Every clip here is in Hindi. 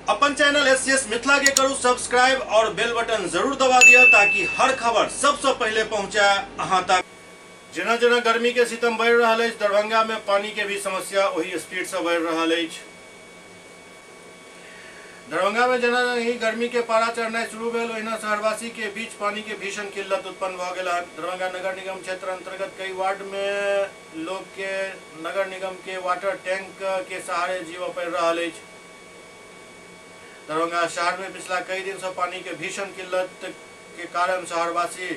अपन चैनल एससीएस मिथिला के करू सब्सक्राइब और बेल बटन जरूर दबा दिया ताकि हर खबर सबसे पहले पहुंचा अहां तक। जेना जेना गर्मी के सितम बढ़ रहा है, दरभंगा में पानी के भी समस्या वही स्पीड से बढ़ रहा है। दरभंगा में जेना ही गर्मी के पारा चढ़ना शुरू भेल, ओहिना शहरवासी के बीच पानी के भीषण किल्लत उत्पन्न भ गेल। दरभंगा नगर निगम क्षेत्र अंतर्गत कई वार्ड में लोग के नगर निगम के वाटर टैंक के सहारे जीव पड़ रहा है। दरभंगा शहर में पिछला कई दिन से पानी के भीषण किल्लत के कारण शहरवासी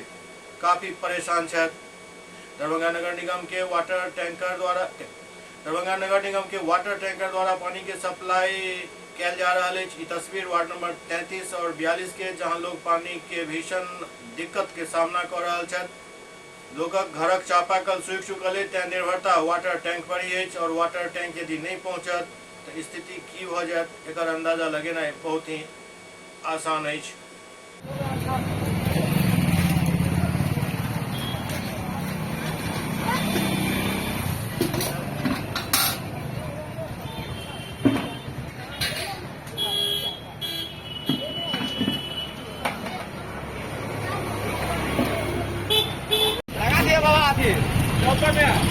काफी परेशान है। दरभंगा नगर निगम के वाटर टैंकर द्वारा पानी के सप्लाई किया जा रहा है। तस्वीर वार्ड नंबर 33 और 42 के, जहां लोग पानी के भीषण दिक्कत के सामना कर रहा है। लोगक घरक चापाकल सूखि चुकल है, त्या निर्भरता वाटर टैंक पर ही है और वाटर टैंक यदि नहीं पहुंचत तो स्थिति की हो जाए एक अंदाजा लगेना बहुत ही आसान है। लगा दिए बाबा आती में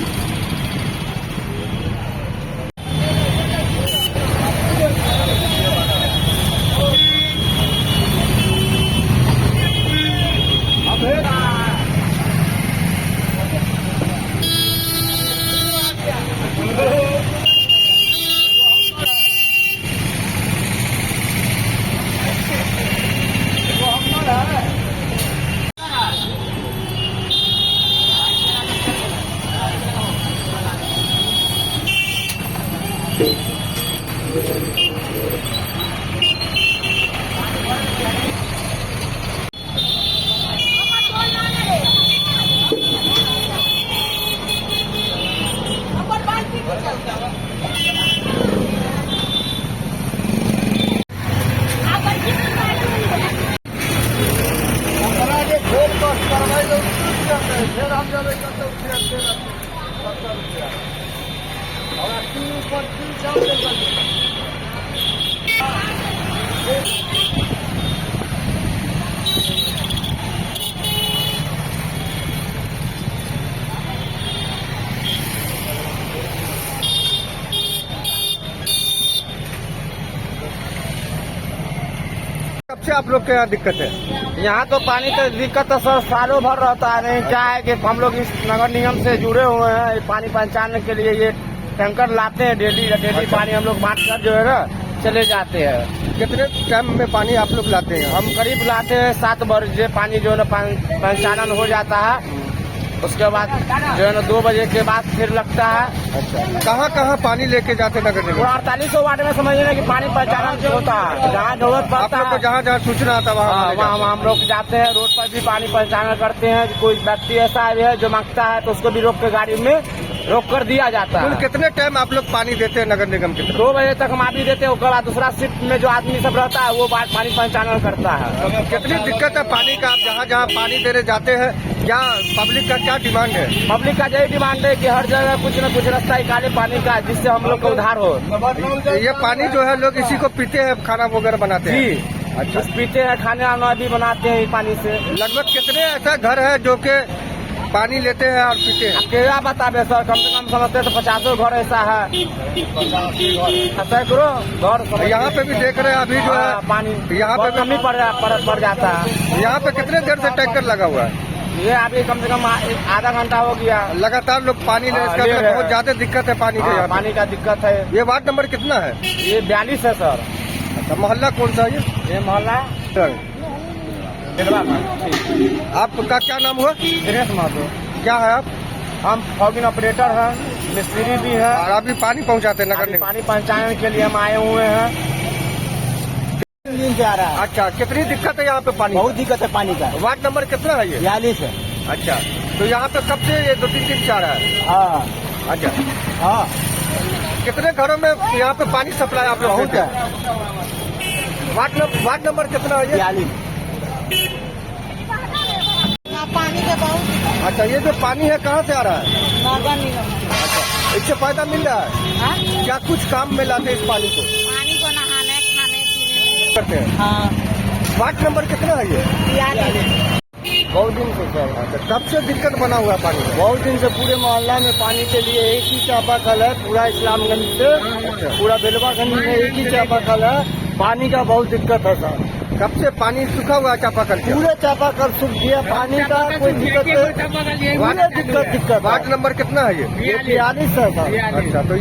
कब से आप लोग के यहाँ दिक्कत है? यहाँ तो पानी का दिक्कत तो सर सालों भर रहता है। नहीं क्या है कि हम लोग इस नगर निगम से जुड़े हुए हैं, ये पानी पहुँचाने के लिए ये टैंकर लाते हैं डेली पानी हम लोग बांट कर जो है ना चले जाते हैं। कितने टाइम में पानी आप लोग लाते हैं? हम करीब लाते हैं 7 बजे पानी जो है ना पंचानन हो जाता है। उसके बाद जो है ना 2 बजे के बाद फिर लगता है। अच्छा, कहाँ कहाँ पानी लेके जाते हैं नगर निगम? 48 वार्ड में समझिए ना कि पानी पंचानन होता है। जहाँ जरूरत आप पड़ता लोग को है जहाँ जहाँ सूचना आता है वहाँ हम लोग जाते हैं। रोड पर भी पानी पंचानन करते हैं। कोई व्यक्ति ऐसा है जो मांगता है तो उसको भी रोक के गाड़ी में रोक कर दिया जाता है। कितने टाइम आप लोग पानी देते हैं नगर निगम के? 2 बजे तक हम आदमी देते हैं। उसके बाद दूसरा शिफ्ट में जो आदमी सब रहता है वो पानी पंचानन करता है। कितनी दिक्कत है पानी का? आप जहाँ जहाँ पानी देने जाते हैं क्या पब्लिक का क्या डिमांड है? पब्लिक का यही डिमांड है कि हर जगह कुछ न कुछ रास्ता निकाले पानी का, जिससे हम लोग का उद्धार हो। ये पानी जो है लोग इसी को पीते हैं, खाना वगैरह बनाते हैं? जी, अच्छा, पीते हैं, खाने वाना भी बनाते हैं पानी से। लगभग कितने ऐसा घर है जो के पानी लेते हैं और पीते हैं? क्या बताबे सर, कम से कम समझते तो 50 घर ऐसा है। सैकड़ों घर यहाँ पे भी देख रहे हैं अभी जो है पानी यहाँ पे कमी पड़ जाता है। यहाँ पे कितने देर से टैंकर लगा हुआ है? ये अभी कम से कम आधा घंटा हो गया। लगातार लोग पानी ले, इसका मतलब बहुत ज्यादा दिक्कत है पानी के। पानी का दिक्कत है। ये वार्ड नंबर कितना है? ये 42 है सर। अच्छा, मोहल्ला कौन सा है ये मोहल्ला आपका क्या नाम हुआ? दिनेश महतो। क्या है आप? हम फॉगिंग ऑपरेटर हैं, मिस्त्री भी है और आप भी पानी पहुँचाते हैं नगर निगम? पानी पहुँचाने के लिए हम आए हुए हैं। 3 दिन से आ रहा है। अच्छा, कितनी दिक्कत है यहाँ पे पानी? बहुत दिक्कत है पानी का। वार्ड नंबर कितना है ये? 42 है। अच्छा, तो यहाँ पे कब से ये 2-3 दिन से आ रहा है? हाँ। अच्छा, हाँ, कितने घरों में यहाँ पे पानी सप्लाई आप लोग बहुत देते है। हैं? वार्ड नंबर कितना है ये? 42। पानी का बहुत अच्छा, ये जो पानी है कहाँ से आ रहा है? नगर निगम। अच्छा, इससे फायदा मिल रहा है? हाँ? क्या कुछ काम में लाते हैं इस पानी को? पानी को नहाने खाने पीने करते हैं। हाँ वार्ड नंबर कितना है ये? 42। बहुत दिन से सर, अच्छा, कब से दिक्कत बना हुआ है पानी का? बहुत दिन से पूरे मोहल्ला में पानी के लिए एक ही चापाकल है, पूरा इस्लामगंज से पूरा बेलवागंज में एक ही चापाकल है। पानी का बहुत दिक्कत है सर, कब से पानी सूखा हुआ है चापाकल का? पूरे चापाकल सूख गया, पानी का कोई दिक्कत नहीं, पूरे दिक्कत। वार्ड नंबर कितना है ये? 42 है सर। अच्छा, तो